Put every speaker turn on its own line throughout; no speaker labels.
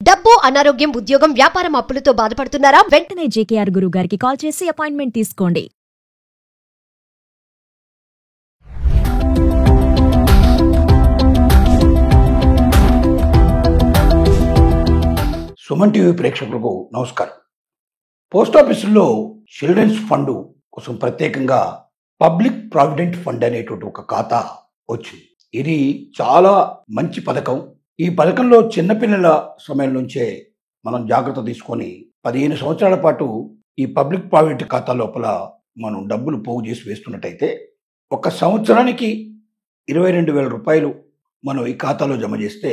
డబ్బు, అనారోగ్యం, ఉద్యోగం, వ్యాపారం అప్పులతో బాధపడుతున్నారా?
వెంటనే జేకేఆర్ గురువు గారికి కాల్ చేసి అపాయింట్మెంట్ తీసుకోండి.
సుమన్ టీవీ ప్రేక్షకులకు నమస్కారం. పోస్ట్ ఆఫీసుల్లో చిల్డ్రన్స్ ఫండ్ కోసం ప్రత్యేకంగా పబ్లిక్ ప్రావిడెంట్ ఫండ్ అనేటువంటి ఒక ఖాతా వచ్చింది. ఇది చాలా మంచి పథకం. ఈ పథకంలో చిన్నపిల్లల సమయం నుంచే మనం జాగ్రత్త తీసుకొని 15 సంవత్సరాల పాటు ఈ పబ్లిక్ ప్రావిడెంట్ ఖాతా లోపల మనం డబ్బులు పోగు చేసి వేస్తున్నట్టయితే ఒక సంవత్సరానికి 22,000 రూపాయలు మనం ఈ ఖాతాలో జమ చేస్తే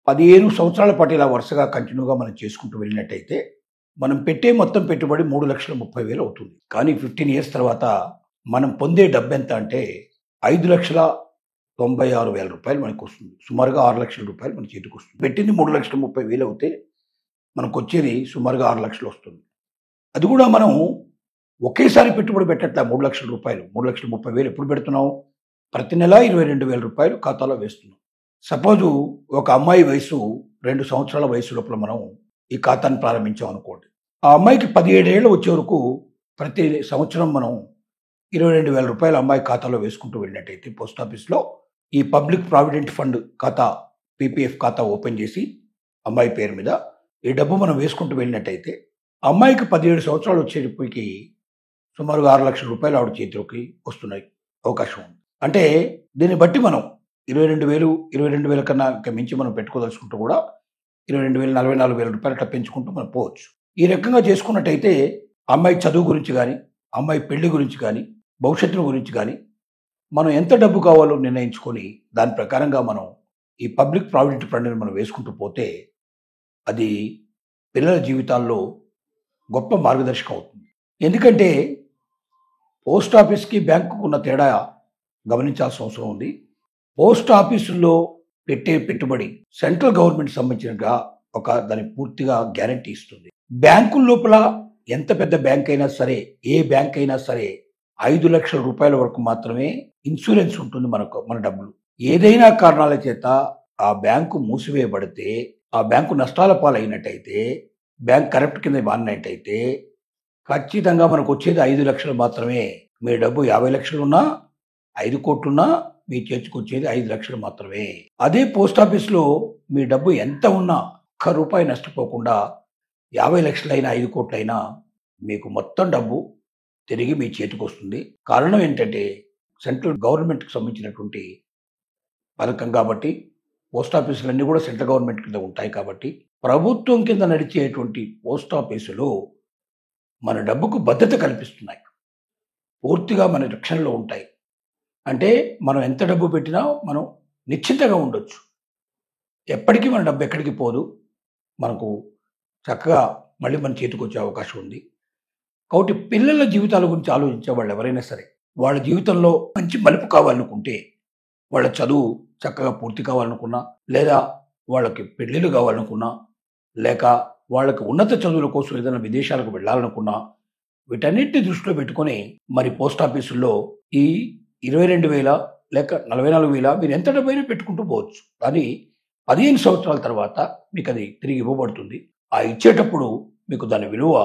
15 సంవత్సరాల పాటు ఇలా వరుసగా కంటిన్యూగా మనం చేసుకుంటూ వెళ్ళినట్టయితే మనం పెట్టే మొత్తం పెట్టుబడి 3,30,000 అవుతుంది. కానీ 15 ఇయర్స్ తర్వాత మనం పొందే డబ్బు ఎంత అంటే 5,96,000 రూపాయలు మనకు వస్తుంది. సుమారుగా 6 లక్షల రూపాయలు మన చేతికి వస్తుంది. పెట్టింది 3,30,000 అవుతే మనకు వచ్చేది సుమారుగా 6 లక్షలు వస్తుంది. అది కూడా మనం ఒకేసారి పెట్టుబడి పెట్టట్లే. 3 లక్షల రూపాయలు 3,30,000 ఎప్పుడు పెడుతున్నాం? ప్రతి నెల 22,000 రూపాయలు ఖాతాలో వేస్తున్నాం. సపోజు ఒక అమ్మాయి వయసు 2 సంవత్సరాల వయసు లోపల మనం ఈ ఖాతాను ప్రారంభించాం అనుకోండి. ఆ అమ్మాయికి 17 ఏళ్ళు వచ్చే వరకు ప్రతి సంవత్సరం మనం 22,000 రూపాయలు అమ్మాయి ఖాతాలో వేసుకుంటూ వెళ్ళినట్టయితే పోస్ట్ ఆఫీస్లో ఈ పబ్లిక్ ప్రావిడెంట్ ఫండ్ ఖాతా పీపీఎఫ్ ఖాతా ఓపెన్ చేసి అమ్మాయి పేరు మీద ఈ డబ్బు మనం వేసుకుంటూ వెళ్ళినట్టయితే అమ్మాయికి 17 సంవత్సరాలు వచ్చేటప్పటికి సుమారుగా 6 లక్షల రూపాయలు ఆవిడ చేతిలోకి వస్తున్నాయి అవకాశం ఉంది. అంటే దీన్ని బట్టి మనం 22,000 కన్నా ఇంకా మించి మనం పెట్టుకోదలుచుకుంటూ కూడా 22,000, 44,000 రూపాయలు అట్లా పెంచుకుంటూ మనం పోవచ్చు. ఈ రకంగా చేసుకున్నట్టయితే అమ్మాయి చదువు గురించి కానీ, అమ్మాయి పెళ్లి గురించి కానీ, భవిష్యత్తు గురించి కానీ మనం ఎంత డబ్బు కావాలో నిర్ణయించుకొని దాని ప్రకారంగా మనం ఈ పబ్లిక్ ప్రావిడెంట్ ఫండ్ని మనం వేసుకుంటూ పోతే అది పిల్లల జీవితాల్లో గొప్ప మార్గదర్శకం అవుతుంది. ఎందుకంటే పోస్ట్ ఆఫీస్కి బ్యాంకుకు ఉన్న తేడా గమనించాల్సిన అవసరం ఉంది. పోస్ట్ ఆఫీసుల్లో పెట్టే పెట్టుబడి సెంట్రల్ గవర్నమెంట్ సంబంధించినగా దాని పూర్తిగా గ్యారంటీ ఇస్తుంది. బ్యాంకుల లోపల ఎంత పెద్ద బ్యాంక్ అయినా సరే, ఏ బ్యాంక్ అయినా సరే 5 లక్షల రూపాయల వరకు మాత్రమే ఇన్సూరెన్స్ ఉంటుంది మన డబ్బులు. ఏదైనా కారణాల చేత ఆ బ్యాంకు మూసివేయబడితే, ఆ బ్యాంకు నష్టాల పాలైనట్టయితే, బ్యాంక్ కరప్ట్ కింద మారినట్టయితే ఖచ్చితంగా మనకు వచ్చేది 5 లక్షలు మాత్రమే. మీ డబ్బు 50 లక్షలున్నా, 5 కోట్లున్నా మీ చేతికి వచ్చేది 5 లక్షలు మాత్రమే. అదే పోస్ట్ ఆఫీస్లో మీ డబ్బు ఎంత ఉన్నా ఒక్క రూపాయి నష్టపోకుండా 50 లక్షలైనా 5 కోట్లైనా మీకు మొత్తం డబ్బు తిరిగి మీ చేతికి వస్తుంది. కారణం ఏంటంటే సెంట్రల్ గవర్నమెంట్కి సంబంధించినటువంటి పథకం కాబట్టి, పోస్ట్ ఆఫీసులన్నీ కూడా సెంట్రల్ గవర్నమెంట్ కింద ఉంటాయి కాబట్టి, ప్రభుత్వం కింద నడిచేటువంటి పోస్ట్ ఆఫీసులు మన డబ్బుకు భద్రత కల్పిస్తున్నాయి. పూర్తిగా మన రక్షణలో ఉంటాయి. అంటే మనం ఎంత డబ్బు పెట్టినా మనం నిశ్చింతగా ఉండొచ్చు. ఎప్పటికీ మన డబ్బు ఎక్కడికి పోదు. మనకు చక్కగా మళ్ళీ మన చేతికి వచ్చే అవకాశం ఉంది. కాబట్టి పిల్లల జీవితాల గురించి ఆలోచించే వాళ్ళు ఎవరైనా సరే, వాళ్ళ జీవితంలో మంచి మలుపు కావాలనుకుంటే, వాళ్ళ చదువు చక్కగా పూర్తి కావాలనుకున్నా, లేదా వాళ్ళకి పెళ్ళిళ్ళు కావాలనుకున్నా, లేక వాళ్ళకి ఉన్నత చదువుల కోసం ఏదైనా విదేశాలకు వెళ్ళాలనుకున్నా, వీటన్నిటిని దృష్టిలో పెట్టుకొని మరి పోస్ట్ ఆఫీసుల్లో ఈ 22,000 లేక 44,000 మీరు ఎంత డబ్బైనా పెట్టుకుంటూ పోవచ్చు. కానీ 15 సంవత్సరాల తర్వాత మీకు అది తిరిగి ఇవ్వబడుతుంది. ఆ ఇచ్చేటప్పుడు మీకు దాని విలువ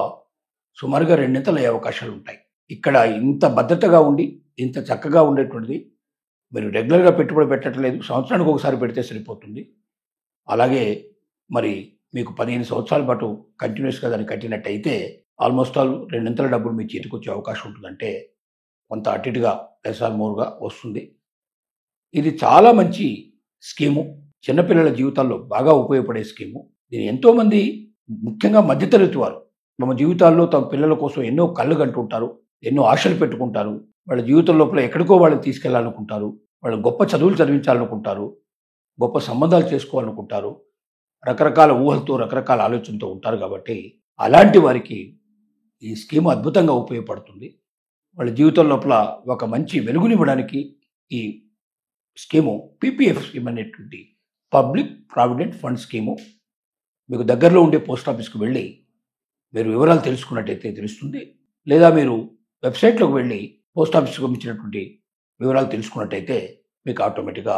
సుమారుగా 2 అయ్యే అవకాశాలు ఉంటాయి. ఇక్కడ ఇంత భద్రతగా ఉండి, ఇంత చక్కగా ఉండేటువంటిది మీరు రెగ్యులర్గా పెట్టుబడి పెట్టట్లేదు. సంవత్సరానికి ఒకసారి పెడితే సరిపోతుంది. అలాగే మరి మీకు 15 సంవత్సరాల పాటు కంటిన్యూస్గా దాన్ని కట్టినట్టయితే ఆల్మోస్ట్ ఆల్ 2 డబ్బులు మీ చేతికి వచ్చే అవకాశం ఉంటుందంటే కొంత అటు ఇటుగా లెస్ ఆర్ మోర్గా వస్తుంది. ఇది చాలా మంచి స్కీము. చిన్నపిల్లల జీవితాల్లో బాగా ఉపయోగపడే స్కీము. దీన్ని ఎంతోమంది ముఖ్యంగా మధ్యతరగతి వారు తమ జీవితాల్లో తమ పిల్లల కోసం ఎన్నో కళ్ళు కంటుంటారు, ఎన్నో ఆశలు పెట్టుకుంటారు. వాళ్ళ జీవితం లోపల ఎక్కడికో వాళ్ళని తీసుకెళ్లాలనుకుంటారు, వాళ్ళు గొప్ప చదువులు చదివించాలనుకుంటారు, గొప్ప సంబంధాలు చేసుకోవాలనుకుంటారు, రకరకాల ఊహలతో రకరకాల ఆలోచనతో ఉంటారు. కాబట్టి అలాంటి వారికి ఈ స్కీమ్ అద్భుతంగా ఉపయోగపడుతుంది. వాళ్ళ జీవితం లోపల ఒక మంచి వెలుగునివ్వడానికి ఈ స్కీము పీపీఎఫ్ స్కీమ్ అనేటువంటి పబ్లిక్ ప్రావిడెంట్ ఫండ్ స్కీము మీకు దగ్గరలో ఉండే పోస్ట్ ఆఫీస్కి వెళ్ళి మీరు వివరాలు తెలుసుకున్నట్టయితే తెలుస్తుంది. లేదా మీరు వెబ్సైట్లోకి వెళ్ళి పోస్ట్ ఆఫీస్కి పంపించినటువంటి వివరాలు తెలుసుకున్నట్టయితే మీకు ఆటోమేటిక్గా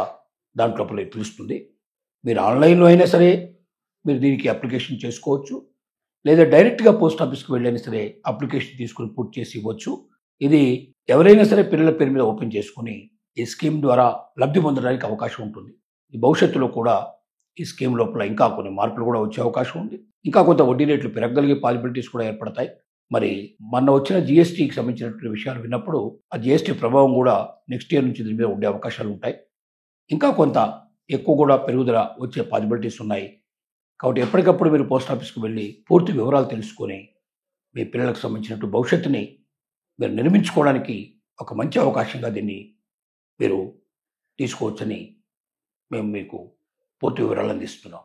దాంట్లో తెలుస్తుంది. మీరు ఆన్లైన్లో అయినా సరే, మీరు దీనికి అప్లికేషన్ చేసుకోవచ్చు. లేదా డైరెక్ట్గా పోస్ట్ ఆఫీస్కి వెళ్ళైనా సరే అప్లికేషన్ తీసుకుని పూర్తి చేసి ఇవ్వచ్చు. ఇది ఎవరైనా సరే పిల్లల పేరు మీద ఓపెన్ చేసుకుని ఈ స్కీమ్ ద్వారా లబ్ధి పొందడానికి అవకాశం ఉంటుంది. ఈ భవిష్యత్తులో కూడా ఈ స్కీమ్ లోపల ఇంకా కొన్ని మార్పులు కూడా వచ్చే అవకాశం ఉంది. ఇంకా కొంత వడ్డీ రేట్లు పెరగగలిగే పాసిబిలిటీస్ కూడా ఏర్పడతాయి. మరి మొన్న వచ్చిన జిఎస్టీకి సంబంధించినటువంటి విషయాలు విన్నప్పుడు ఆ జిఎస్టీ ప్రభావం కూడా నెక్స్ట్ ఇయర్ నుంచి దీని మీద ఉండే అవకాశాలు ఉంటాయి. ఇంకా కొంత ఎక్కువ కూడా పెరుగుదల వచ్చే పాసిబిలిటీస్ ఉన్నాయి. కాబట్టి ఎప్పటికప్పుడు మీరు పోస్ట్ ఆఫీస్కి వెళ్ళి పూర్తి వివరాలు తెలుసుకొని మీ పిల్లలకు సంబంధించినట్టు భవిష్యత్తుని మీరు నిర్మించుకోవడానికి ఒక మంచి అవకాశంగా దీన్ని మీరు తీసుకోవచ్చని మేము మీకు పూర్తి వివరాలు అందిస్తున్నాం.